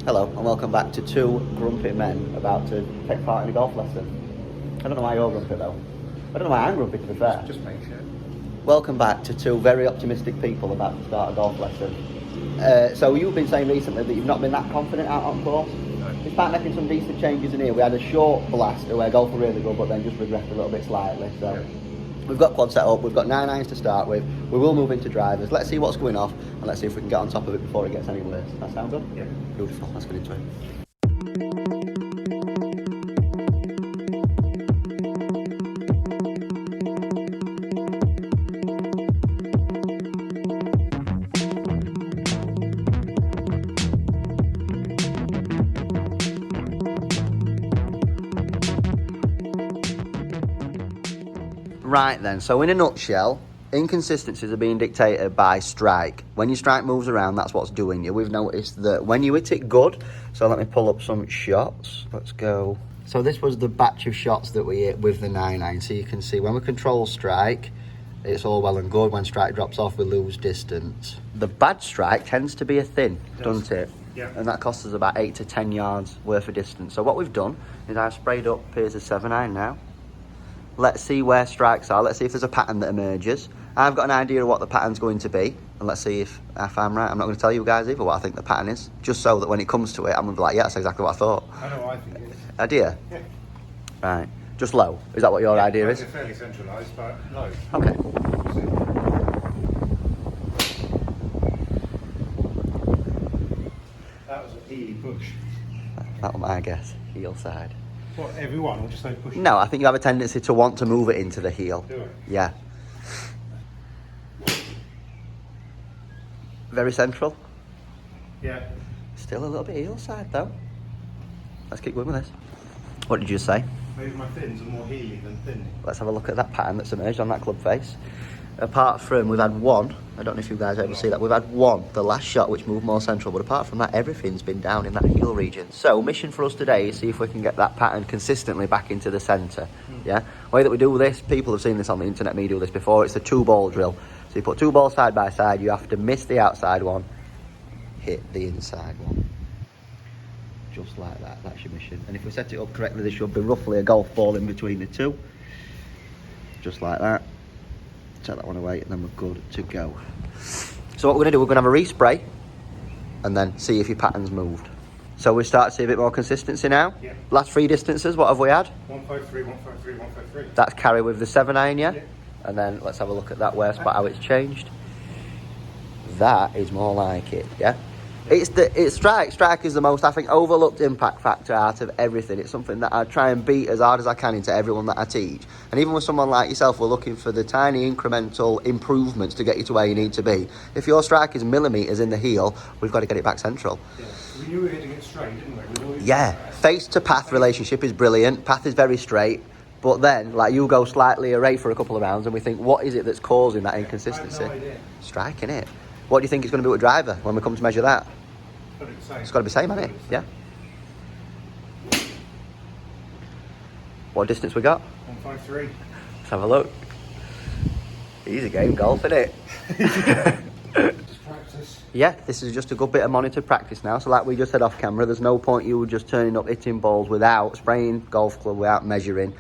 Hello and welcome back to two grumpy men about to take part in a golf lesson. I don't know why you're grumpy though. I don't know why I'm grumpy, to be fair. Just make sure. Welcome back to two very optimistic people about to start a golf lesson. So you've been saying recently that you've not been that confident out on course. No. Despite making some decent changes in here, we had a short blast where golf were really good, but then just regressed a little bit slightly. So Yeah. we've got quad set up, we've got 9 irons to start with. We will move into drivers. Let's see what's going off and let's see if we can get on top of it before it gets any worse. That sound good? Yeah. Beautiful. Let's get into it. Right then, so in a nutshell, inconsistencies are being dictated by strike. When your strike moves around, that's what's doing you. We've noticed that when you hit it good, so let me pull up some shots. Let's go. So this was the batch of shots that we hit with the 9-iron. So you can see when we control strike, it's all well and good. When strike drops off, we lose distance. The bad strike tends to be a thin, doesn't it? Yeah. And that costs us about 8 to 10 yards worth of distance. So what we've done is I've sprayed up Piers' 7-iron now. Let's see where strikes are. Let's see if there's a pattern that emerges. I've got an idea of what the pattern's going to be. And let's see if I'm right. I'm not going to tell you guys either what I think the pattern is. Just so that when it comes to it, I'm going to be like, yeah, that's exactly what I thought. I know what I think it is. Idea? Yeah. Right. Just low. Is that what your idea is? It's fairly centralised, but low. Okay. That was a heely push. That was my guess. Heel side. What, everyone, or just those push? No, I think you have a tendency to want to move it into the heel. Do it? Yeah. Very central. Yeah. Still a little bit heel side though. Let's keep going with this. What did you say? Maybe my thins are more heely than thin. Let's have a look at that pattern that's emerged on that club face. Apart from, we've had one, I don't know if you guys ever see that, we've had one, the last shot, which moved more central, but apart from that, everything's been down in that heel region. So, mission for us today is see if we can get that pattern consistently back into the centre. Yeah? The way that we do this, people have seen this on the internet, me do this before, it's a 2-ball drill. So you put 2 balls side by side, you have to miss the outside one, hit the inside one. Just like that, that's your mission. And if we set it up correctly, there should be roughly a golf ball in between the two. Just like that. Take that one away and then we're good to go. So what we're going to do, we're going to have a respray and then see if your pattern's moved. So we start to see a bit more consistency now. Yeah. Last 3 distances, what have we had? 153, 153, 153. That's carry with the 7-iron, yeah? Yeah. And then let's have a look at that wear spot, how it's changed. That is more like it, yeah? It's strike. Strike is the most, I think, overlooked impact factor out of everything. It's something that I try and beat as hard as I can into everyone that I teach. And even with someone like yourself, we're looking for the tiny incremental improvements to get you to where you need to be. If your strike is millimetres in the heel, we've got to get it back central. Yeah. We knew we were hitting it straight, didn't we? Yeah, face to path relationship is brilliant. Path is very straight. But then, like, you go slightly array for a couple of rounds and we think, what is it that's causing that inconsistency? I have no idea. Striking it. What do you think it's going to be with driver when we come to measure that? It's got to be the same, hasn't it? Yeah. What distance we got? 153. Let's have a look. Easy game, golf, isn't it? Just practice. Yeah, this is just a good bit of monitored practice now. So like we just said off camera, there's no point you just turning up hitting balls without spraying golf club, without measuring.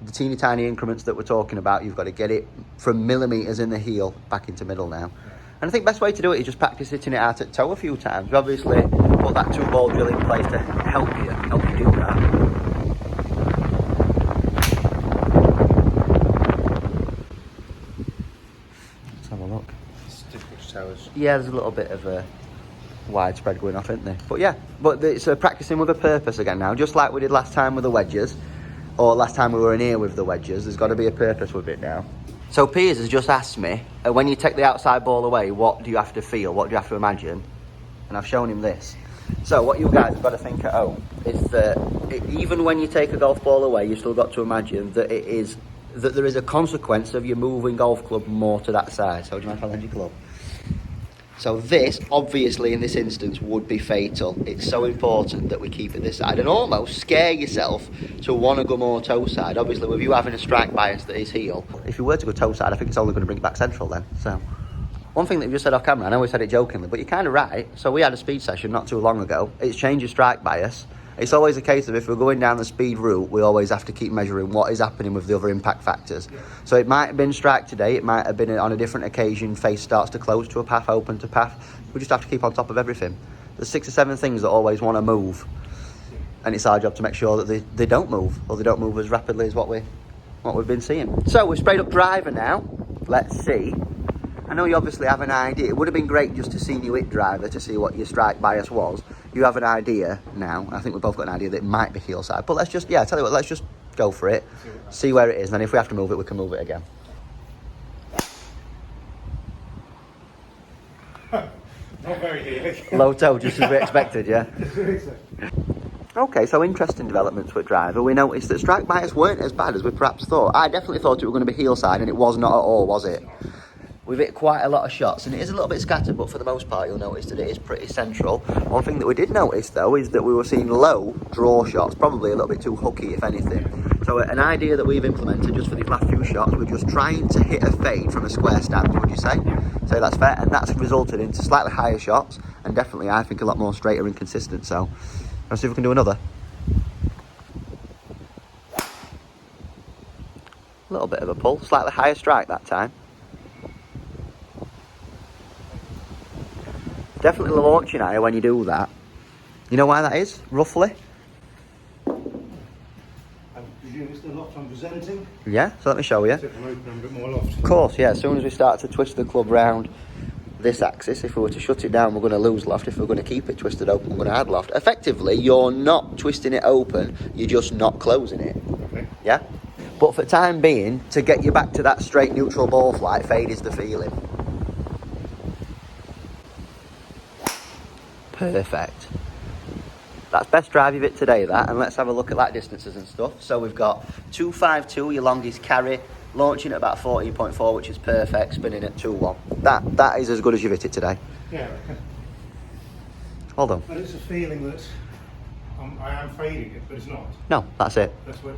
The teeny tiny increments that we're talking about, you've got to get it from millimetres in the heel back into middle now. And I think the best way to do it is just practice hitting it out at toe a few times. We obviously put that 2-ball drill in place to help you do that. Let's have a look. It's difficult to tell us. Yeah, there's a little bit of a widespread going off, isn't there? But yeah, it's practicing with a purpose again now, just like we did last time with the wedges, or last time we were in here with the wedges. There's got to be a purpose with it now. So Piers has just asked me, when you take the outside ball away, what do you have to feel? What do you have to imagine? And I've shown him this. So what you guys have got to think at home is that even when you take a golf ball away, you've still got to imagine that there is a consequence of you moving golf club more to that side. So do you mind if I lend your club? So this, obviously in this instance, would be fatal. It's so important that we keep it this side and almost scare yourself to want to go more toe side. Obviously, with you having a strike bias that is heel, if you were to go toe side, I think it's only going to bring it back central then. So One thing that you just said off camera, I know we said it jokingly, but you're kind of right. So we had a speed session not too long ago. It's changed your strike bias. It's always a case of if we're going down the speed route, we always have to keep measuring what is happening with the other impact factors. Yeah. So it might have been strike today, it might have been on a different occasion, face starts to close to a path, open to path. We just have to keep on top of everything. There's 6 or 7 things that always want to move, and it's our job to make sure that they don't move, or they don't move as rapidly as what we've been seeing. So we've sprayed up driver now. Let's see. I know you obviously have an idea. It would have been great just to see you hit driver to see what your strike bias was. You have an idea now. I think we've both got an idea that it might be heel side. But let's just, I tell you what, let's just go for it. See where it is. And then if we have to move it, we can move it again. Not very healing. Low toe, just as we expected, yeah? Really so. Okay, so interesting developments with driver. We noticed that strike bias weren't as bad as we perhaps thought. I definitely thought it was going to be heel side, and it was not at all, was it? We've hit quite a lot of shots, and it is a little bit scattered, but for the most part, you'll notice that it is pretty central. One thing that we did notice, though, is that we were seeing low draw shots, probably a little bit too hooky, if anything. So an idea that we've implemented just for these last few shots, we're just trying to hit a fade from a square stance, would you say? So that's fair, and that's resulted into slightly higher shots, and definitely, I think, a lot more straighter and consistent. So let's see if we can do another. A little bit of a pull, slightly higher strike that time. Definitely launching higher when you do that. You know why that is, roughly? I presume it's the loft I'm presenting. Yeah, so let me show you. So if I'm opening a bit more loft. Of course, yeah, as soon as we start to twist the club round this axis, if we were to shut it down, we're going to lose loft. If we're going to keep it twisted open, we're going to add loft. Effectively, you're not twisting it open, you're just not closing it. Okay. Yeah? But for time being, to get you back to that straight neutral ball flight, fade is the feeling. Perfect. That's best drive you've hit today, that, and let's have a look at that distances and stuff. So we've got 252, your longest carry, launching at about 14.4, which is perfect, spinning at 2.1. That is as good as you've hit it today. Yeah. Well done. But it's a feeling that I am fading it, but it's not. No, that's it. That's what.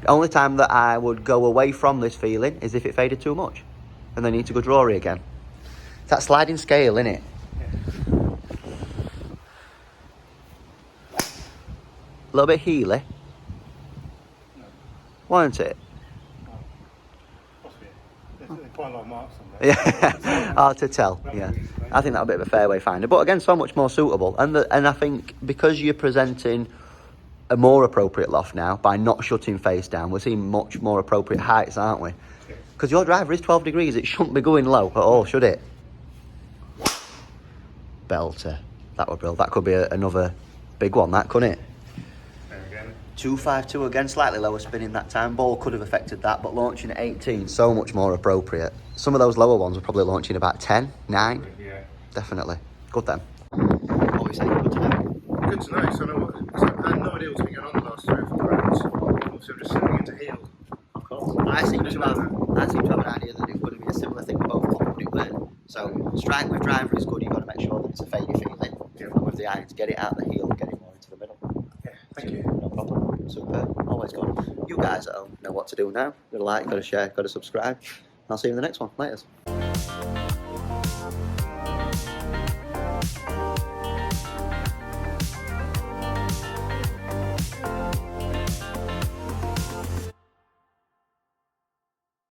The only time that I would go away from this feeling is if it faded too much, and then you need to go drawy again. It's that sliding scale, innit? A little bit heely. No. Wasn't it? No. Possibly. There's quite a lot of marks on there. Yeah, hard to tell. Yeah, I think that's a bit of a fairway finder, but again, so much more suitable. And I think because you're presenting a more appropriate loft now by not shutting face down, we're seeing much more appropriate heights, aren't we? Because your driver is 12 degrees, it shouldn't be going low at all, should it? Belter. That would brilliant. That could be another big one, that, couldn't it? 252 again, slightly lower spinning that time. Ball could have affected that, but launching at 18, so much more appropriate. Some of those lower ones were probably launching about 10, 9. Yeah. Definitely. Good then. What were you saying? Good to know. Good to know. So I had no idea what's been going on the last 3 or 4 rounds. Obviously, I'm just sitting into heel. Of course. I seem to have an idea that it would be a similar thing with both clubs, but it weren't. So strike with driver is good. You've got to make sure that it's a fadey feeling. Yeah. And with the irons, get it out the heel and get it more into the middle. Yeah. Thank you. No problem. Super. Always good. You guys at home know what to do now. Got to like, got to share, got to subscribe. I'll see you in the next one. Laters.